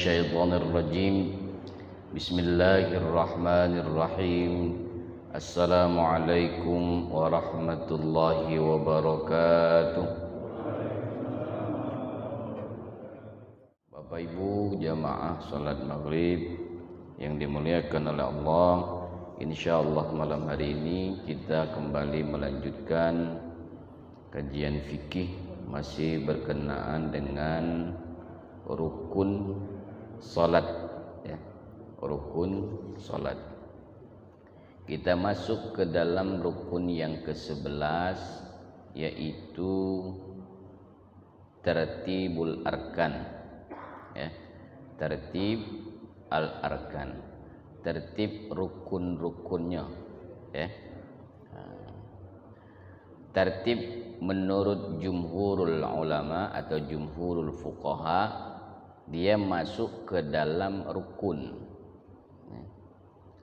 الشيطان الرجيم بسم الله الرحمن الرحيم السلام عليكم ورحمة الله وبركاته. Bapak Ibu jamaah salat maghrib yang dimuliakan oleh Allah, insyaallah malam hari ini kita kembali melanjutkan kajian fikih masih berkenaan dengan rukun salat ya. Rukun salat. Kita masuk ke dalam rukun yang ke-11 yaitu tertibul arkan ya. Tertib al-arkan. Tertib rukun-rukunnya ya. Tertib menurut jumhurul ulama atau jumhurul fuqaha, dia masuk ke dalam rukun.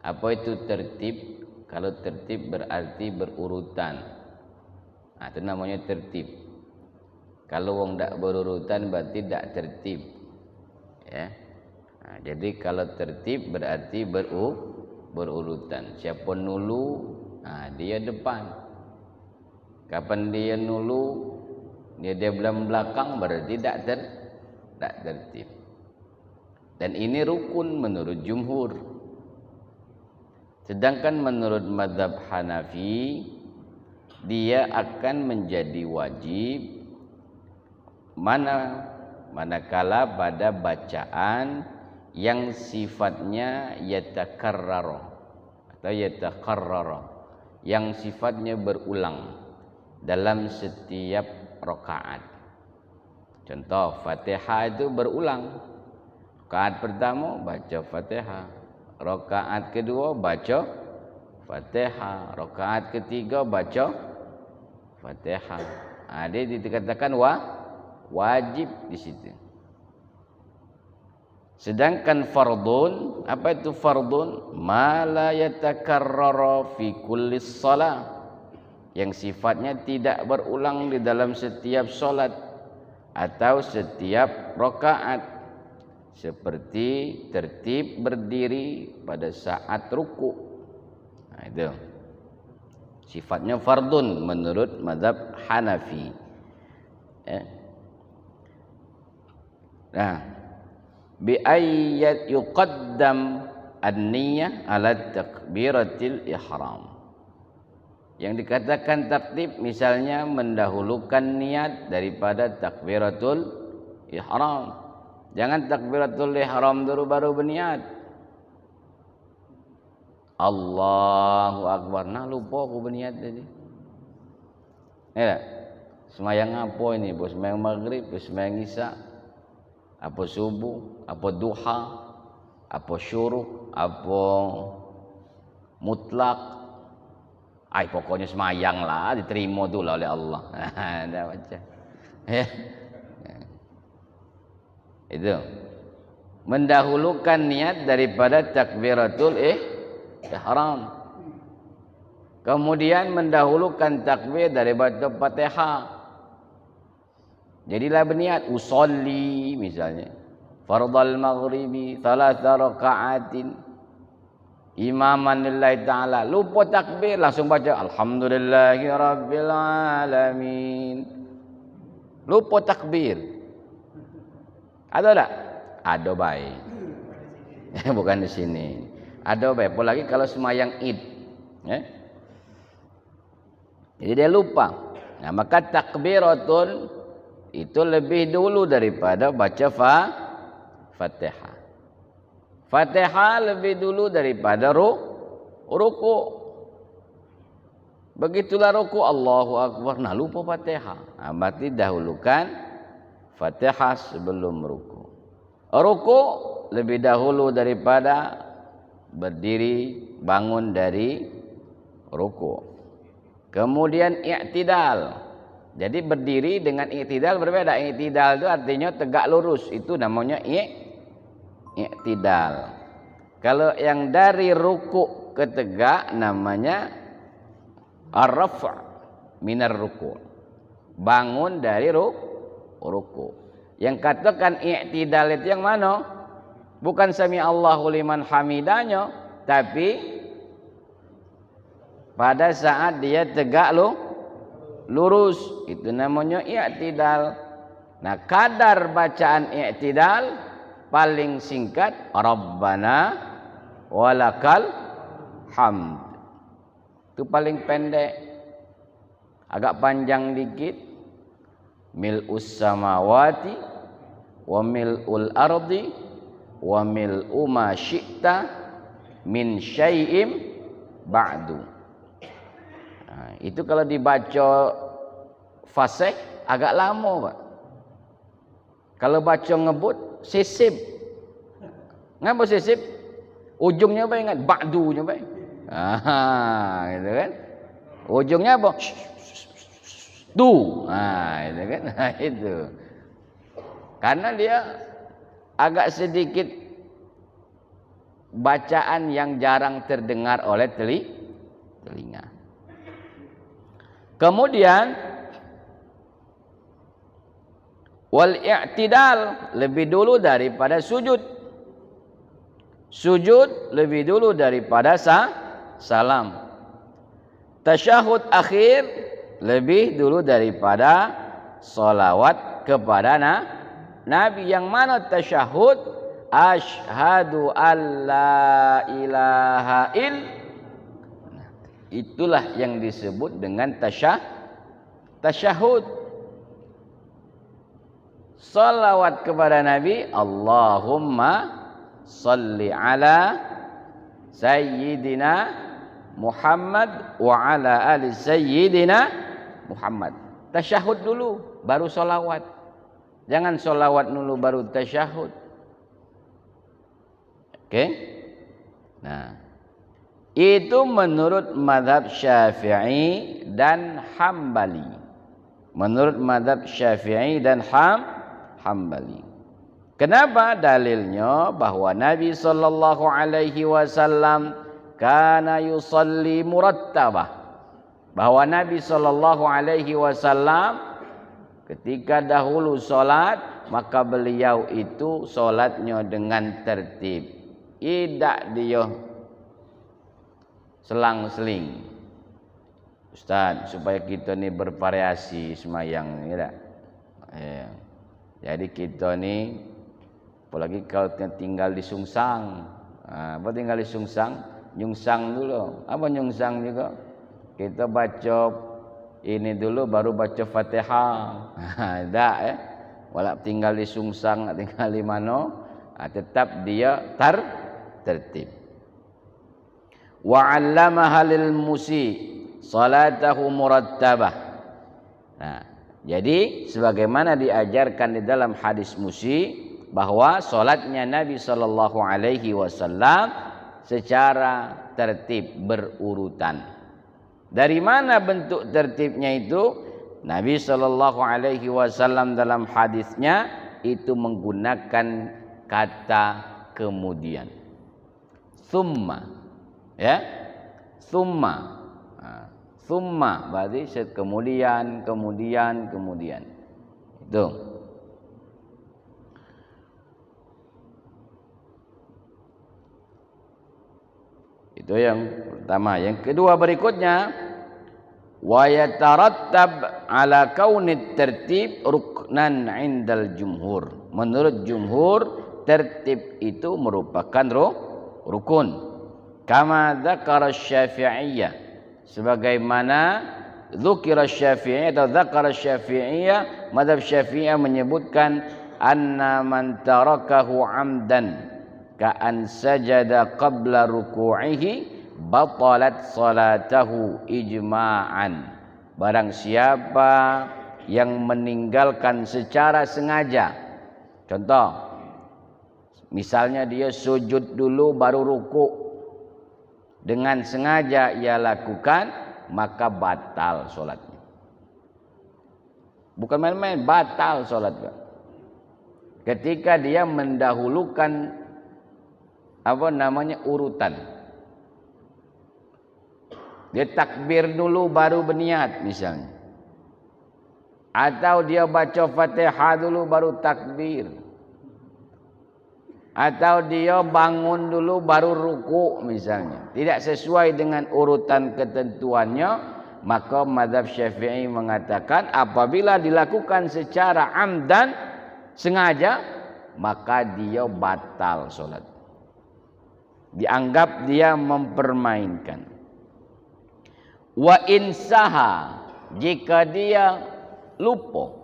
Apa itu tertib? Kalau tertib berarti berurutan. Nah, itu namanya tertib. Kalau wong tak berurutan berarti tak tertib. Ya. Nah, jadi kalau tertib berarti berurutan. Siapa nulu, nah dia depan. Kapan dia nulu, dia belakang berarti tak tertib. Dan ini rukun menurut jumhur. Sedangkan menurut mazhab Hanafi, dia akan menjadi wajib manakala pada bacaan yang sifatnya yatakarrar atau yatakarrar, yang sifatnya berulang dalam setiap rakaat. Contoh, Fatihah itu berulang. Rakaat pertama baca Fatihah, rakaat kedua baca Fatihah, rakaat ketiga baca Fatihah. Dia dikatakan wajib di situ. Sedangkan fardun, apa itu fardun? Ma la yatakarrara fi kulli shalah, yang sifatnya tidak berulang di dalam setiap solat atau setiap rakaat, seperti tertib berdiri pada saat ruku. Nah, itu sifatnya fardun menurut mazhab Hanafi. Nah, bi ayyat yuqaddam an-niyyah ala takbiratil ihram. Yang dikatakan tertib misalnya mendahulukan niat daripada takbiratul ihram. Jangan takbiratul ihram dulu baru berniat. Allahu Akbar. Nah, lupa aku berniat tadi. Ya, semayang apa ini? Bos semayang maghrib, bos semayang isya, apa subuh, apa duha, apa syuruk, apa mutlak. Pokoknya semayang lah, diterima tu lah oleh Allah. Dah baca. Itu mendahulukan niat daripada takbiratul ihram. Kemudian mendahulukan takbir daripada Fatihah. Jadilah berniat usolli misalnya fardal maghribi 3 raka'atin imaman lillahi ta'ala, lupa takbir langsung baca alhamdulillahi rabbil alamin, lupa takbir. Ada tak? Ada baik. Bukan di sini. Ada baik. Apalagi kalau semayang Id ya. Jadi dia lupa. Nah, maka takbiratun itu lebih dulu daripada baca Fatihah. Fatihah lebih dulu daripada ruku. Begitulah ruku, Allahu Akbar. Nah, lupa Fatihah. Nah, berarti dahulukan Fatihah sebelum ruku. Ruku lebih dahulu daripada berdiri, bangun dari ruku. Kemudian i'tidal. Jadi berdiri dengan i'tidal berbeda. I'tidal itu artinya tegak lurus. Itu namanya i'tidal. Kalau yang dari ruku ke tegak namanya ar-raf' minar ruku. Bangun dari ruku. Yang katakan i'tidal itu yang mana? Bukan sami Allahu liman hamidanya, tapi pada saat dia tegak lurus, itu namanya i'tidal. Nah, kadar bacaan i'tidal paling singkat Rabbana walakal hamd. Itu paling pendek. Agak panjang dikit mil'us samawati wa mil'ul ardi wa mil'u ma syi'ta min syai'im ba'du. Nah, itu kalau dibaca fasih agak lama, Pak. Kalau baca ngebut sisip. Ngapa sisip? Ujungnya apa ingat? Ba'dunya, Pak. Gitu kan? Ujungnya apa? Tu. Itu kan? Nah, itu. Karena dia agak sedikit bacaan yang jarang terdengar oleh telinga. Kemudian wal i'tidal lebih dulu daripada sujud. Sujud lebih dulu daripada salam. Tasyahud akhir lebih dulu daripada salawat kepada Nabi. Yang mana tasyahud? Asyhadu alla ilaha illallah. Itulah yang disebut dengan tasyahud. Salawat kepada Nabi, Allahumma salli ala sayyidina Muhammad wa ala ali sayyidina Muhammad. Tasyahud dulu baru salawat. Jangan salawat dulu baru tasyahud. Oke? Nah, itu menurut mazhab Syafi'i dan Hambali. Menurut mazhab Syafi'i dan Hambali. Kenapa? Dalilnya bahwa Nabi sallallahu alaihi wasallam kana yusalli murattabah. Bahwa Nabi sallallahu alaihi wasallam ketika dahulu salat, maka beliau itu salatnya dengan tertib. Tidak dia selang-seling. Ustaz, supaya kita ni bervariasi semayang, ya. Jadi kita ni, apalagi kalau tinggal di Sungsang, apa tinggal di Sungsang, nyungsang dulu. Apa nyungsang juga? Kita baca ini dulu, baru baca Fatihah. Tak Walau tinggal di Sungsang, tinggal di mana, tetap dia tertib. Wa 'allamaha lil musi salatahu murattabah. Nah, jadi sebagaimana diajarkan di dalam hadis musi bahwa salatnya Nabi sallallahu alaihi wasallam secara tertib berurutan. Dari mana bentuk tertibnya itu? Nabi sallallahu alaihi wasallam dalam hadisnya itu menggunakan kata kemudian. Summa, ya, summa. Summa berarti kemudian. Itu. Itu yang pertama. Yang kedua berikutnya, wa yatarattab ala kaunit tertib ruknan indal jumhur. Menurut jumhur, tertib itu merupakan rukun. Kama dzakara Syafi'iyah, sebagaimana dzukira Syafi'iyah atau dzakara Syafi'iyah, mazhab Syafi'iyah menyebutkan anna man tarakahu amdan ka'an sajada qabla ruku'ihi batalat salatahu ijma'an. Barang siapa yang meninggalkan secara sengaja, contoh misalnya dia sujud dulu baru ruku', dengan sengaja ia lakukan, maka batal solatnya. Bukan main-main, batal solat. Ketika dia mendahulukan urutan. Dia takbir dulu baru berniat misalnya. Atau dia baca Fatihah dulu baru takbir. atau dia bangun dulu baru ruku misalnya, tidak sesuai dengan urutan ketentuannya, maka mazhab Syafi'i mengatakan apabila dilakukan secara amdan, sengaja, maka dia batal solat, dianggap dia mempermainkan. Wa insaha, jika dia lupa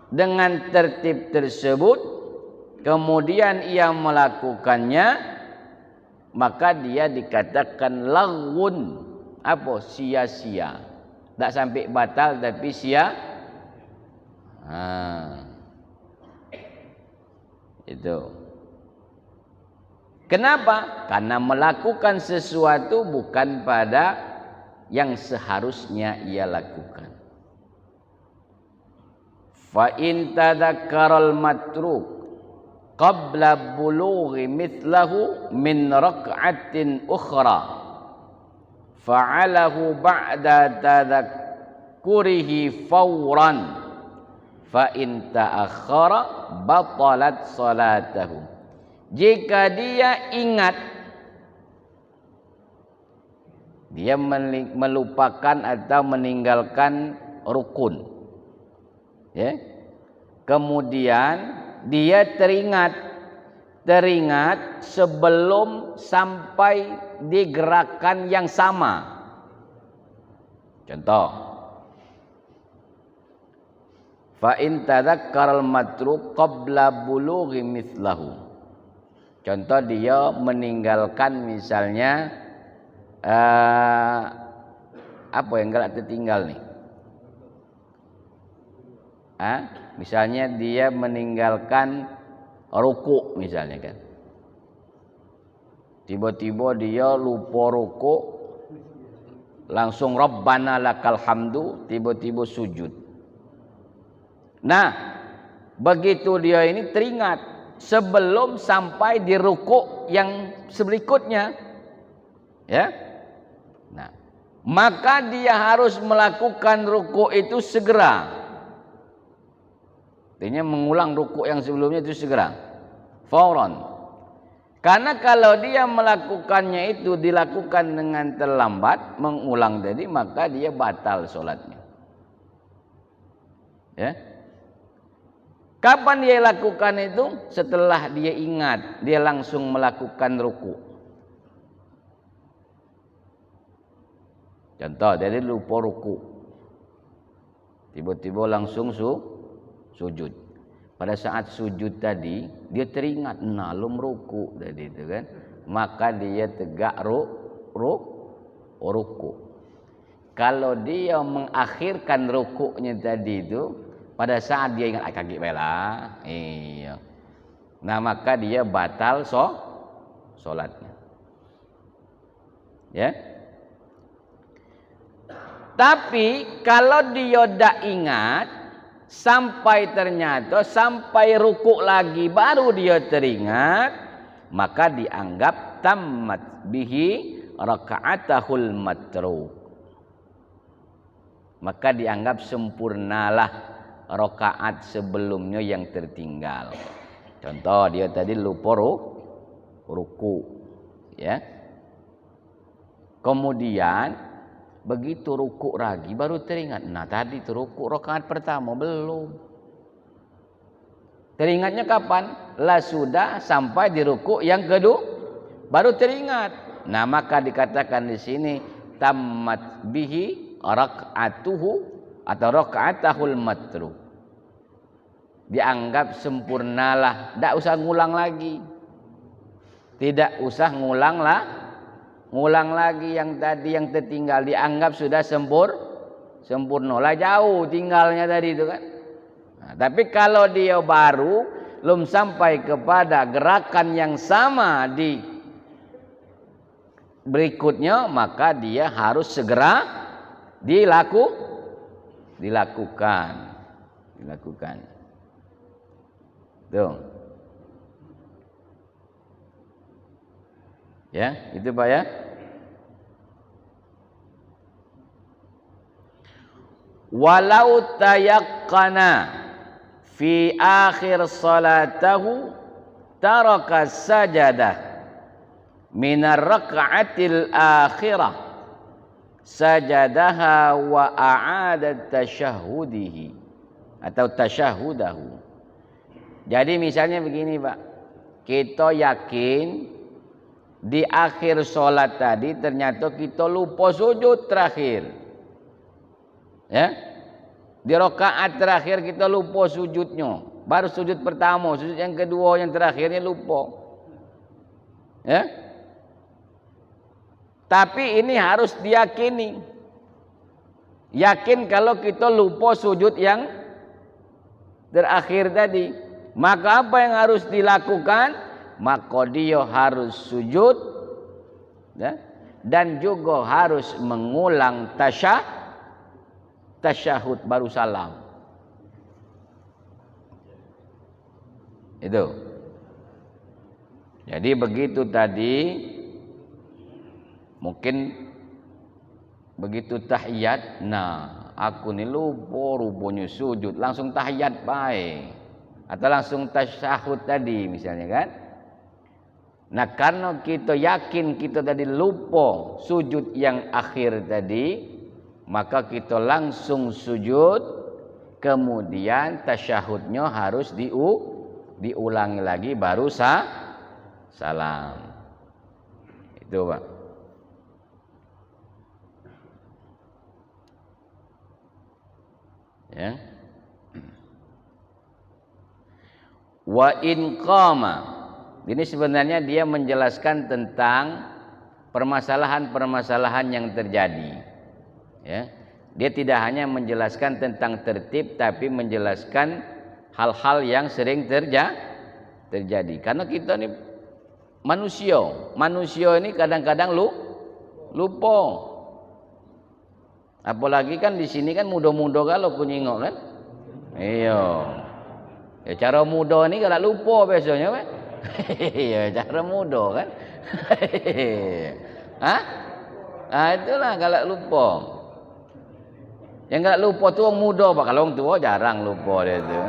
dengan tertib tersebut kemudian ia melakukannya, maka dia dikatakan laghun, apa, sia-sia, tak sampai batal tapi sia. Itu kenapa? Karena melakukan sesuatu bukan pada yang seharusnya ia lakukan. Fa in tadhakkaral matruk qabla bulughi mithlahu min rak'atin ukhra fa'alahu ba'da tadhakkurihi fawran fa in ta'akhkhara batalat salatahu. Jika dia ingat, dia melupakan atau meninggalkan rukun, ya, kemudian dia teringat sebelum sampai di gerakan yang sama. Contoh, fa in tadhakkaral matruk qabla bulughi mithlahu. Contoh, dia meninggalkan misalnya apa yang galak tertinggal nih? Misalnya dia meninggalkan ruku misalnya kan. Tiba-tiba dia lupa ruku, langsung Rabbana lakal hamdu, tiba-tiba sujud. Nah, begitu dia ini teringat sebelum sampai di ruku yang berikutnya, ya. Nah, maka dia harus melakukan ruku itu segera. Artinya mengulang ruku yang sebelumnya itu segera, fauran. Karena kalau dia melakukannya itu dilakukan dengan terlambat, mengulang tadi, maka dia batal sholatnya. Ya. Kapan dia lakukan itu? Setelah dia ingat, dia langsung melakukan ruku. Contoh, jadi lupa ruku, tiba-tiba langsung sujud. Pada saat sujud tadi dia teringat nalum ruku tadi itu kan, maka dia tegak ruku. Kalau dia mengakhirkan rukuknya tadi itu pada saat dia ingat kaki bela, iya, nah maka dia batal sholatnya, ya. Tapi kalau dia tidak ingat sampai ternyata sampai rukuk lagi baru dia teringat, maka dianggap tammat bihi raka'atahul matruk, maka dianggap sempurnalah rakaat sebelumnya yang tertinggal. Contoh, dia tadi lupa ruku, ya, kemudian begitu ruku lagi baru teringat, nah tadi itu ruku rakaat pertama belum. Teringatnya kapan? Lah sudah sampai di ruku yang kedua baru teringat. Nah maka dikatakan di sini tammat bihi raka'atuhu atau raka'atahul matruk, dianggap sempurnalah, tidak usah ngulang lagi, tidak usah ngulang lagi yang tadi yang tertinggal, dianggap sudah sempurna lah, jauh tinggalnya tadi itu kan. Nah, tapi kalau dia baru belum sampai kepada gerakan yang sama di berikutnya, maka dia harus segera dilakukan. Tuh. Ya, itu Pak ya. Walau tayaqqana fi akhir salatahu taraka sajadah minar raka'atil akhirah sajadaha wa a'ada tasyahudihi atau tasyahudahu. Jadi misalnya begini Pak, kita yakin di akhir sholat tadi ternyata kita lupa sujud terakhir, ya, di rakaat terakhir kita lupa sujudnya, baru sujud pertama, sujud yang kedua, yang terakhirnya lupa, ya. Tapi ini harus diyakini, yakin kalau kita lupa sujud yang terakhir tadi, maka apa yang harus dilakukan? Maka dia harus sujud, ya, dan juga harus mengulang tasyahud baru salam. Itu. Jadi begitu tadi, mungkin begitu tahiyat, nah aku ni lupa rupanya sujud, langsung tahiyat baik, atau langsung tasyahud tadi misalnya kan. Nah karena kita yakin kita tadi lupa sujud yang akhir tadi, maka kita langsung sujud, kemudian tasyahudnya harus diulangi lagi baru salam. Itu Pak. Ya. Wa in qama. Ini sebenarnya dia menjelaskan tentang permasalahan-permasalahan yang terjadi. Ya. Dia tidak hanya menjelaskan tentang tertib, tapi menjelaskan hal-hal yang sering terjadi. Karena kita ini manusia ini kadang-kadang lupa. Apalagi kan di sini kan muda-muda kalau kunyingok kan. Iya. Ya cara muda ini kalau lupa biasanya Pak. Iya, cara muda kan. Hah? Ah itulah kalau lupa. Yang enggak lupa tu orang muda Pak. Kalau orang tua jarang lupa dia tu.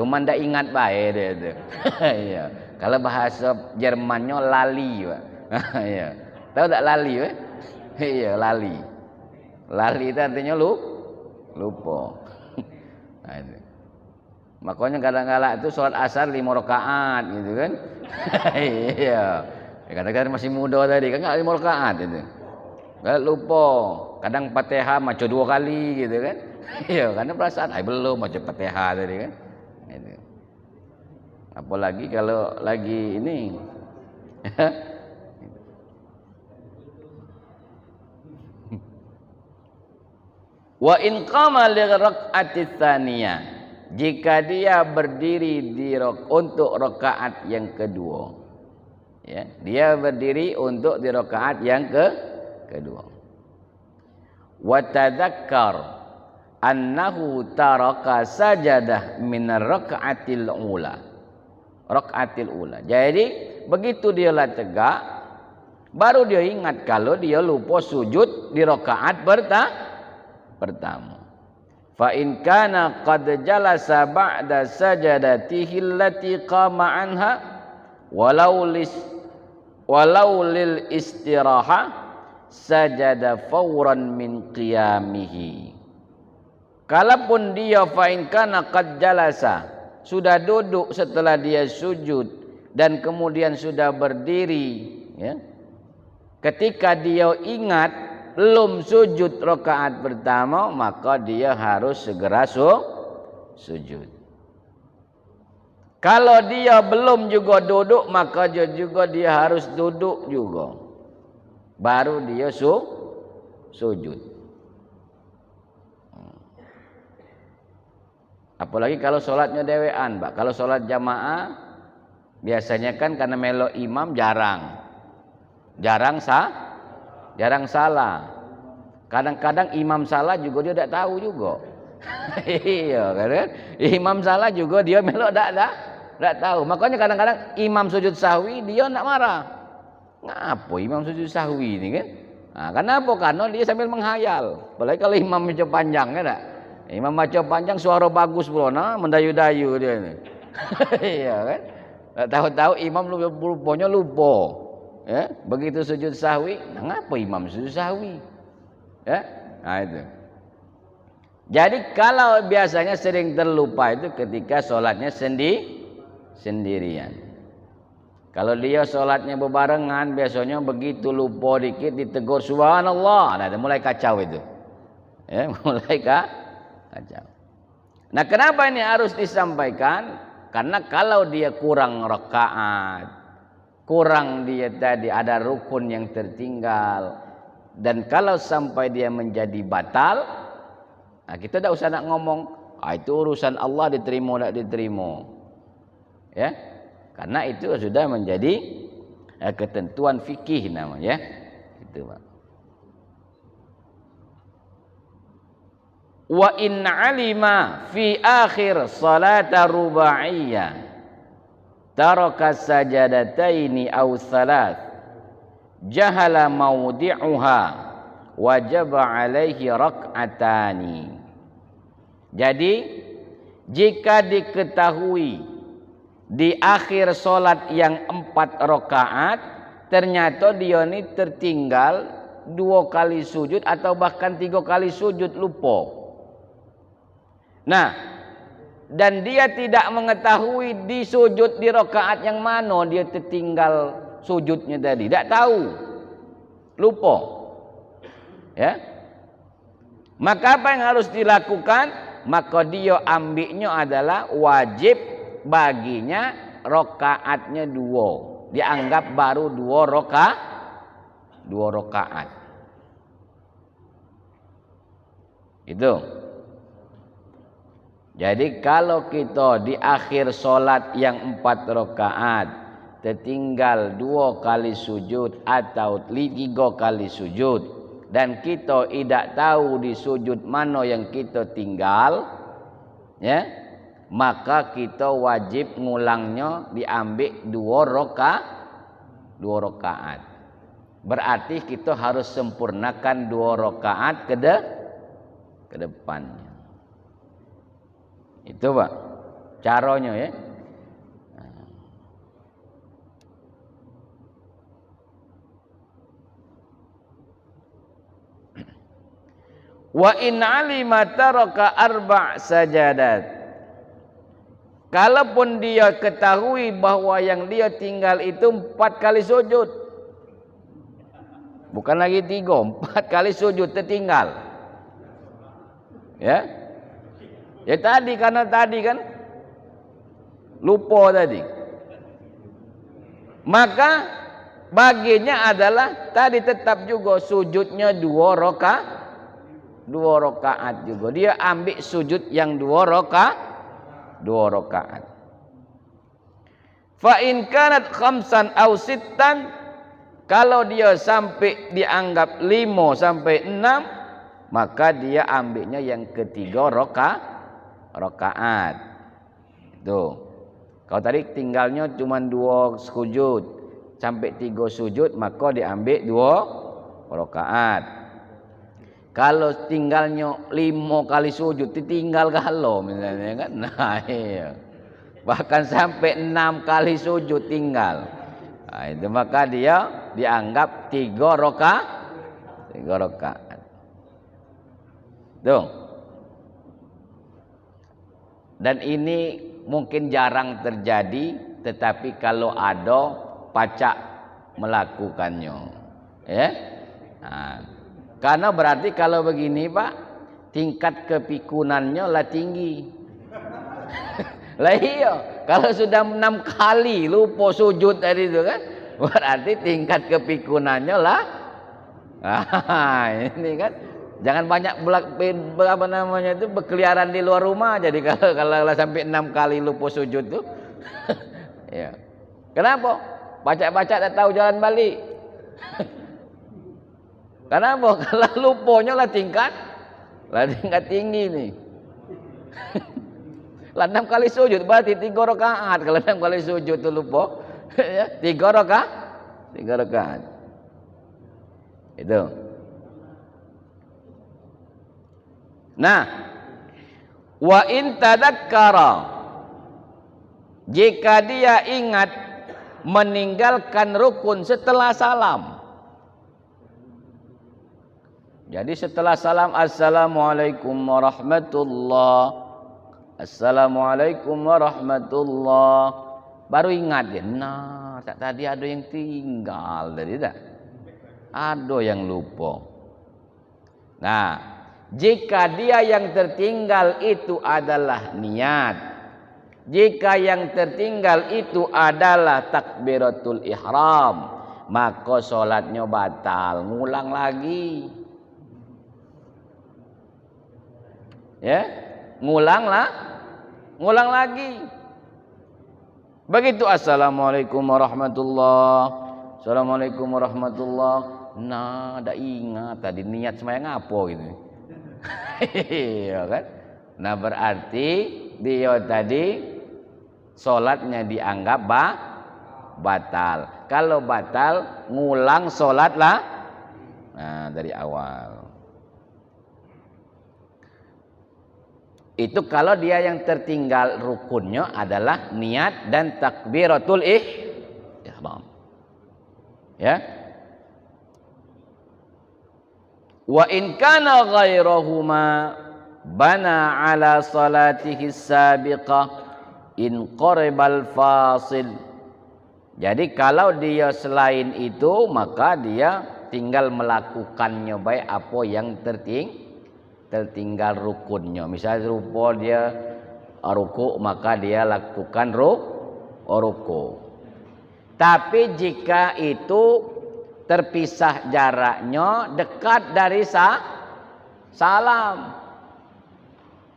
Cuma ndak ingat baik dia tu. Iya. Kalau bahasa Jermannya lali Pak. Iya. Tahu tak lali Pak? Iya, lali. Lali itu artinya lupa. Nah, itu. Makanya kadang-kadang itu sholat asar 5 rakaat gitu kan. Iya. Kadang-kadang masih muda tadi kan enggak 5 rakaat itu. Enggak lupa. Kadang Fatihah macam 2 kali gitu kan. Iya, karena perasaan belum macam Fatihah tadi kan. Itu. Apalagi kalau lagi ini. Wa in qama li rak'ati tsaniyah, jika dia berdiri untuk rakaat yang kedua, ya, dia berdiri untuk di rakaat yang kedua. Wa tadzakkar annahu taraka sajadah min raka'atil ula. Raka'atil ula. Jadi begitu dia lah tegak, baru dia ingat kalau dia lupa sujud di rakaat pertama. Fa in kana qad jalasa ba'da sajadatihi allati qama anha walau lil istiraha sajada fawran min qiyamihi. Kalaupun dia fa in kana qad jalasa, sudah duduk setelah dia sujud dan kemudian sudah berdiri, ya. Ketika dia ingat belum sujud rakaat pertama, maka dia harus segera sujud. Kalau dia belum juga duduk, maka dia harus duduk juga. Baru dia sujud. Apalagi kalau sholatnya dewean, Pak. Kalau sholat jamaah biasanya kan karena melo imam jarang salah. Kadang-kadang imam salah juga dia tidak tahu juga. Iya kan? Imam salah juga dia melok tidak tahu. Makanya kadang-kadang imam sujud sahwi dia tidak marah. Ngapa imam sujud sahwi ini kan? Nah, kenapa? Karena dia sambil menghayal. Apalagi kalau imam macam panjang kan tak? Imam baca panjang suara bagus pula nah, mendayu-dayu dia ni. Iya kan? Tak tahu-tahu imam rupanya lupa. Ya, begitu sujud sahwi, mengapa imam sujud sahwi? Ya? Nah itu. Jadi kalau biasanya sering terlupa itu ketika sholatnya sendirian. Kalau dia sholatnya berbarengan, biasanya begitu lupa dikit ditegur subhanallah, nah mulai kacau itu. Ya, mulai kacau. Nah, kenapa ini harus disampaikan? Karena kalau dia kurang rakaat, kurang dia tadi ada rukun yang tertinggal, dan kalau sampai dia menjadi batal, nah kita tidak usah nak ngomong, itu urusan Allah diterima tidak diterima, ya, karena itu sudah menjadi ketentuan fikih namanya, itu Pak. Wa in alima fi akhir salata rubaiyah taraka sajadataini aw thalath jahala mawdi'uha wajaba alaihi rak'atani. Jadi jika diketahui di akhir solat yang 4 rakaat ternyata dia ini tertinggal 2 kali sujud atau bahkan 3 kali sujud, lupa. Nah, dan dia tidak mengetahui di sujud di rakaat yang mana dia tertinggal sujudnya tadi, tidak tahu, lupa, ya. Maka apa yang harus dilakukan? Maka dia ambilnya adalah wajib baginya rakaatnya 2, dianggap baru 2 rakaat. Itu. Jadi kalau kita di akhir solat yang 4 rakaat tertinggal 2 kali sujud atau 3 kali sujud, dan kita tidak tahu di sujud mana yang kita tinggal, ya, maka kita wajib ngulangnya, diambil 2 rakaat. Berarti kita harus sempurnakan 2 rakaat ke depannya. Itu Pak caranya, ya. Wa in alima taraka 4 sajadat. Kalaupun dia ketahui bahwa yang dia tinggal itu 4 kali sujud, bukan lagi 3, 4 kali sujud tertinggal, ya. Ya tadi, karena tadi kan lupa tadi, maka baginya adalah tadi tetap juga sujudnya 2 rakaat juga. Dia ambil sujud yang 2 rakaat. Fa in kanat khamsan aw sittan, kalau dia sampai dianggap 5 sampai 6, maka dia ambilnya yang ketiga rakaat. Tuh. Kalau tadi tinggalnya cuma 2 sujud sampai 3 sujud, maka diambil 2 rakaat. Kalau tinggalnya 5 kali sujud, ditinggal kalau misalnya kan. Nah, iya. Bahkan sampai 6 kali sujud tinggal. Nah, itu maka dia dianggap 3 rakaat. Tuh. Dan ini mungkin jarang terjadi, tetapi kalau ada pacak melakukannya, ya. Nah, karena berarti kalau begini Pak, tingkat kepikunannya lah tinggi. Lah iya, kalau sudah 6 kali lupa sujud tadi itu kan, berarti tingkat kepikunannya lah. Ini kan. Jangan banyak berkeliaran di luar rumah. Jadi kalau sampai 6 kali lupa sujud tuh. Ya. Kenapa? Baca-baca tak tahu jalan balik. Kenapa? Kalau lupanya lah tingkat tinggi nih. Lah 6 kali sujud berarti 3 rakaat. Kalau 6 kali sujud tuh lupa, ya, 3 rakaat. Itu. Nah, Wa in tadzakkara, jika dia ingat meninggalkan rukun setelah salam. Jadi setelah salam, assalamualaikum warahmatullah, assalamualaikum warahmatullah, baru ingat dia, nah tadi ada yang tinggal tadi tak? Ada yang lupa. Nah, jika dia yang tertinggal itu adalah niat, jika yang tertinggal itu adalah takbiratul ihram, maka sholatnya batal, ngulang lagi. Ya, ngulang lagi. Begitu assalamualaikum warahmatullah, assalamualaikum warahmatullah. Nah, dah ingat tadi niat sembahyang apa gitu. Iya kan? Nah, berarti dia tadi sholatnya dianggap batal. Kalau batal, ngulang sholat lah. Nah, dari awal. Itu kalau dia yang tertinggal rukunnya adalah niat dan takbiratul ihram. Ya. Wa in kana ghairahuma bana ala salatihi sabiqah in qaribal fasil. Jadi kalau dia selain itu, maka dia tinggal melakukannya baik apa yang tertinggal rukunnya. Misalnya rupa dia ruku, maka dia lakukan ruku. Tapi jika itu terpisah jaraknya dekat dari salam,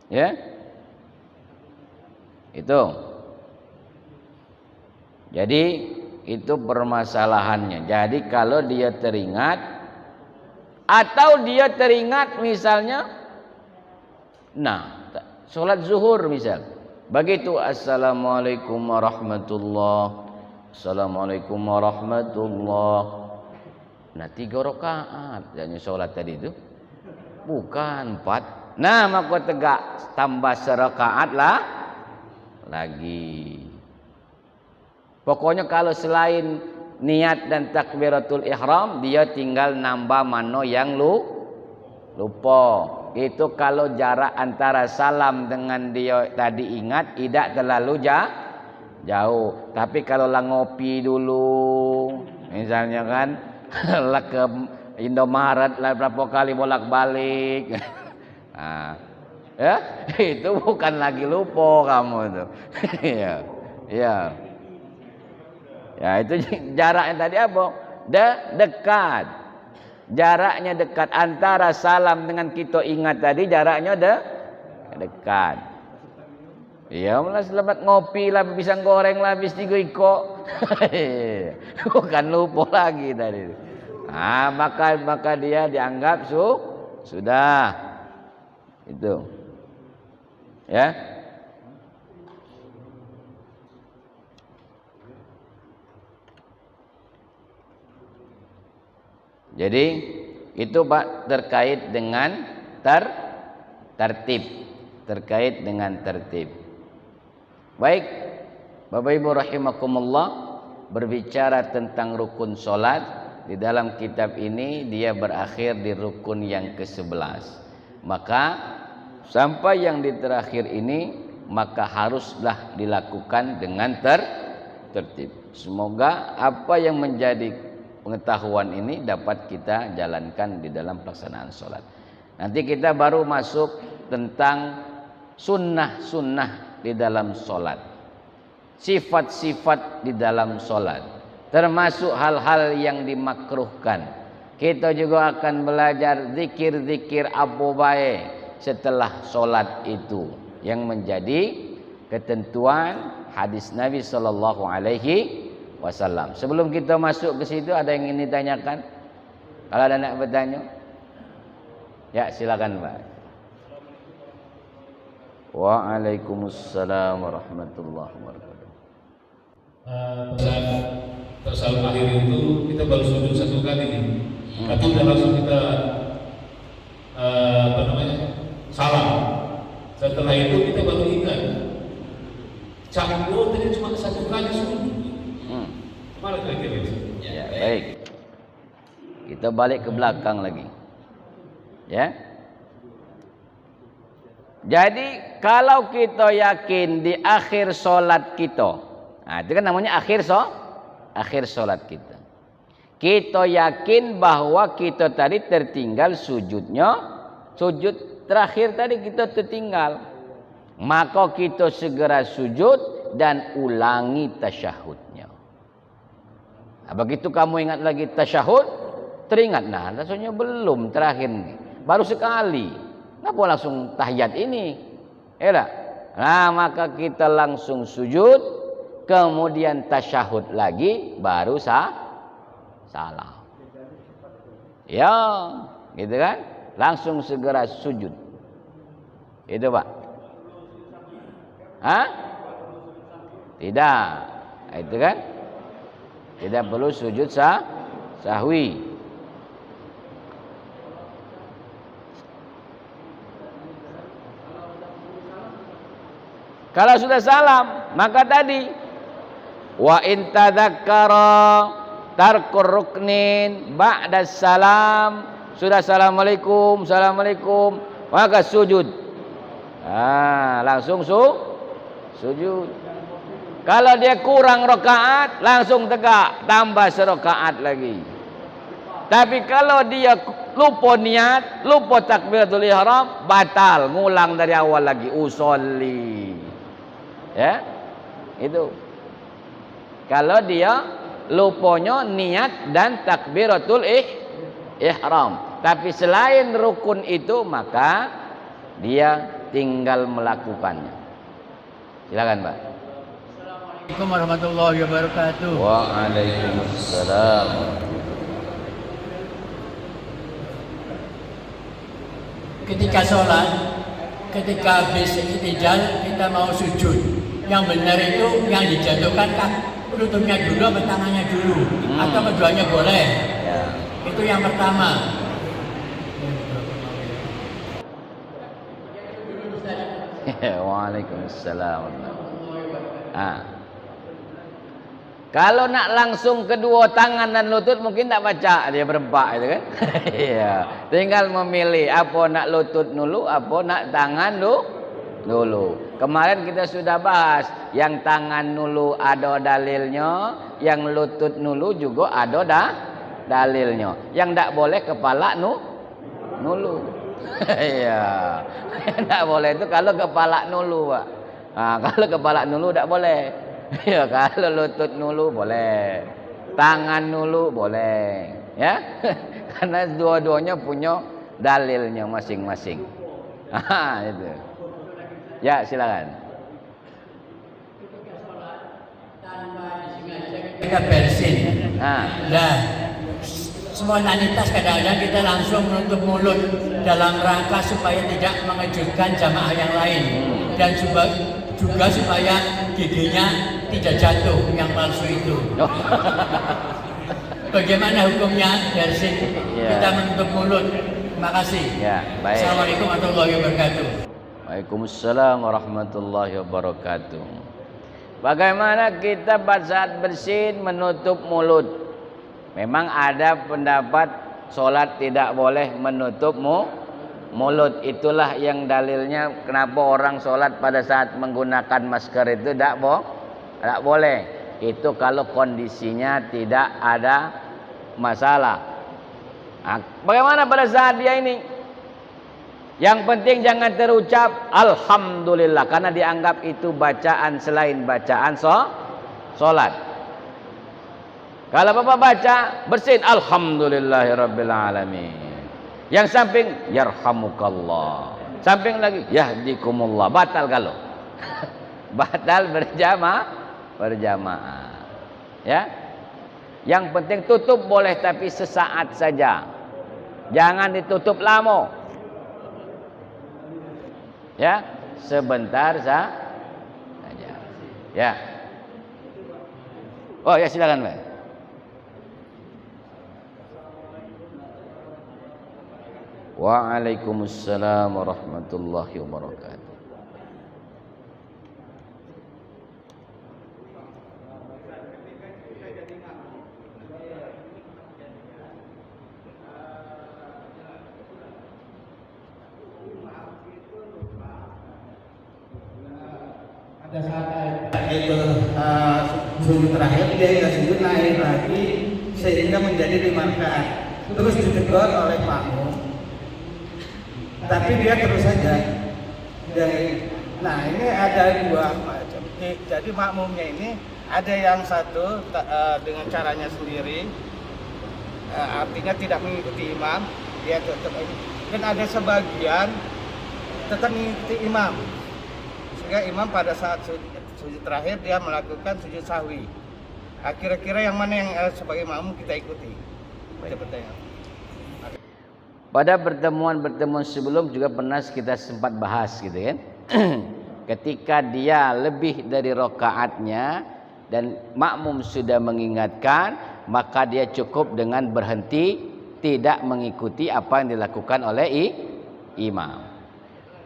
ya, itu. Jadi itu permasalahannya. Jadi kalau dia teringat, atau dia teringat misalnya, nah, sholat zuhur misal, begitu assalamualaikum warahmatullah, assalamualaikum warahmatullah. Nah, 3 rakaat jadi sholat tadi itu, bukan 4. Nah, maka tegak tambah serakaat lah lagi. Pokoknya kalau selain niat dan takbiratul ihram, dia tinggal nambah mano yang lupa. Itu kalau jarak antara salam dengan dia tadi ingat tidak terlalu jauh. Tapi kalau lah ngopi dulu, misalnya kan, lah ke Indomaret lah berapa kali bolak-balik. Nah, ya, itu bukan lagi lupa kamu itu. Ya, ya. Ya, itu jaraknya tadi apa? Dekat. Jaraknya dekat antara salam dengan kita ingat tadi, jaraknya dekat. Ya, malah selamat ngopi lah, pisang goreng lah, habis 3 iko. Bukan lupa lagi tadi. Nah, maka dia dianggap sudah. Itu. Ya. Jadi itu Pak terkait dengan tertib, terkait dengan tertib. Baik, Bapak Ibu rahimakumullah, berbicara tentang rukun salat di dalam kitab ini dia berakhir di rukun yang ke-11. Maka sampai yang di terakhir ini maka haruslah dilakukan dengan tertib. Semoga apa yang menjadi pengetahuan ini dapat kita jalankan di dalam pelaksanaan sholat. Nanti kita baru masuk tentang sunnah-sunnah di dalam sholat, sifat-sifat di dalam sholat, termasuk hal-hal yang dimakruhkan. Kita juga akan belajar zikir-zikir apa baik setelah sholat itu, yang menjadi ketentuan hadis Nabi Sallallahu Alaihi Wasallam. Sebelum kita masuk ke situ, ada yang ingin ditanyakan? Kalau ada nak bertanya, ya silakan Pak. Waalaikumsalam warahmatullahi wabarakatuh. Tasalam akhir itu kita baru sujud 1 kali nih, tapi udah langsung kita salam. Setelah itu Canggung tadi cuma satu kali sujud. Mana kira-kira? Ya, baik. Kita balik ke belakang lagi. Ya. Jadi kalau kita yakin di akhir solat kita, nah itu kan namanya akhir solat kita. Kita yakin bahwa kita tadi tertinggal sujudnya, sujud terakhir tadi kita tertinggal. Maka kita segera sujud dan ulangi tasyahudnya. Nah, begitu kamu ingat lagi tasyahud, teringat, nah rasanya belum terakhir nih, baru sekali. Kenapa langsung tahiyat ini? Ya, nah maka kita langsung sujud, kemudian tasyahud lagi, baru salam. Ya, gitu kan? Langsung segera sujud. Itu Pak. Hah? Tidak. Itu kan? Tidak perlu sujud sahwi. Kalau sudah salam, maka tadi wa in tadzakkara tarkur ruknin ba'da salam, sudah assalamualaikum, maka sujud. Langsung sujud. Kalau dia kurang rakaat, langsung tegak, tambah serakaat lagi. Tapi kalau dia lupa niat, lupa takbiratul ihram, batal, ngulang dari awal lagi, usolli. Ya, itu. Kalau dia lupanya niat dan takbiratul ihram. Tapi selain rukun itu, maka dia tinggal melakukannya. Silakan, Pak. Assalamualaikum warahmatullahi wabarakatuh. Waalaikumsalam. Ketika sholat, ketika habis i'tidal kita mau sujud. Yang benar itu yang dijatuhkan lututnya dulu atau tangannya dulu, atau keduanya boleh. Ya. Itu yang pertama. Waalaikumsalam. Kalau nak langsung kedua tangan dan lutut mungkin tak baca, dia berempat itu kan. Iya. Tinggal memilih apa nak lutut dulu, apa nak tangan dulu. Kemarin kita sudah bahas, yang tangan dulu ada dalilnya, yang lutut dulu juga ada dalilnya. Yang tak boleh kepala dulu. Iya. Tak boleh itu kalau kepala dulu, Pak. Kalau kepala dulu tak boleh. Ya, kalau lutut dulu boleh. Tangan dulu boleh, ya. Karena dua-duanya punya dalilnya masing-masing. Itu. Ya, silakan. Kita bersin. Nah, semua nanitas kadang-kadang kita langsung menutup mulut dalam rangka supaya tidak mengejutkan jamaah yang lain, dan juga supaya giginya tidak jatuh yang palsu itu. Bagaimana hukumnya bersin? Kita menutup mulut. Terima kasih. Ya, baik. Assalamualaikum warahmatullahi wabarakatuh. Waalaikumsalam warahmatullahi wabarakatuh. Bagaimana kita pada saat bersin menutup mulut? Memang ada pendapat solat tidak boleh menutup mulut. Itulah yang dalilnya kenapa orang solat pada saat menggunakan masker itu tidak boleh. Itu kalau kondisinya tidak ada masalah. Bagaimana pada saat dia ini? Yang penting jangan terucap alhamdulillah, karena dianggap itu bacaan selain bacaan solat. Kalau Bapak baca bersin alhamdulillahirabbil alamin. Yang samping yarhamukallah. Samping lagi yahdikumullah. Batal kalau. Batal berjamaah. Ya. Yang penting tutup boleh tapi sesaat saja. Jangan ditutup lama. Ya, sebentar saja. Ya. Oh ya, silakan, Pak. Waalaikumsalam warahmatullahi wabarakatuh. itu sujud terakhir dia nggak sujud naik lagi sehingga menjadi 5 rakaat, terus ditegur oleh makmum, tapi dia terus saja dari. Nah ini ada dua macam. Jadi makmumnya ini ada yang satu dengan caranya sendiri, artinya tidak mengikuti imam, dia tetap, dan ada sebagian tetap mengikuti imam, sehingga imam pada saat sujud terakhir dia melakukan sujud sahwi. Kira-kira yang mana yang sebagai makmum kita ikuti? Itu pertanyaan. Pada pertemuan-pertemuan sebelum juga pernah kita sempat bahas gitu kan. Ketika dia lebih dari rakaatnya dan makmum sudah mengingatkan, maka dia cukup dengan berhenti, tidak mengikuti apa yang dilakukan oleh imam.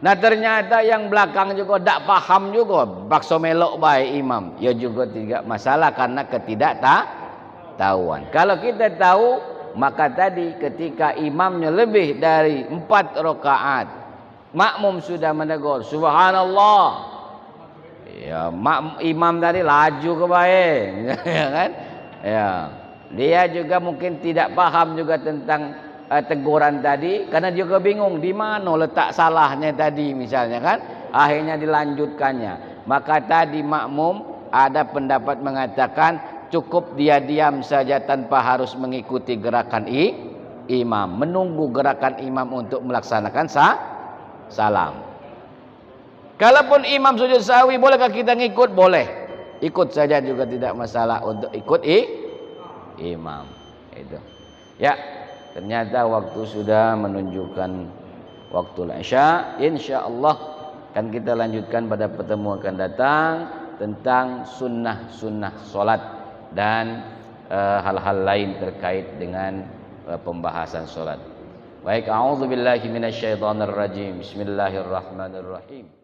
Nah ternyata yang belakang juga tidak paham juga, bakso melok baik imam, ya juga tidak masalah karena ketidaktahuan. Kalau kita tahu, maka tadi ketika imamnya lebih dari 4 rakaat, makmum sudah menegur subhanallah, ya imam tadi laju ke baik, ya kan? Ya, dia juga mungkin tidak paham juga tentang teguran tadi, karena juga bingung di mana letak salahnya tadi misalnya kan, akhirnya dilanjutkannya. Maka tadi makmum ada pendapat mengatakan cukup dia diam saja tanpa harus mengikuti gerakan imam, menunggu gerakan imam untuk melaksanakan salam. Kalaupun imam sujud sahwi, bolehkah kita ngikut? Boleh, ikut saja juga tidak masalah untuk ikut imam. Itu ya, ternyata waktu sudah menunjukkan waktu isya. Insyaallah akan kita lanjutkan pada pertemuan akan datang tentang sunnah salat dan hal-hal lain terkait dengan pembahasan salat. Baik, a'udzubillahi minasyaitonirrajim. Bismillahirrahmanirrahim.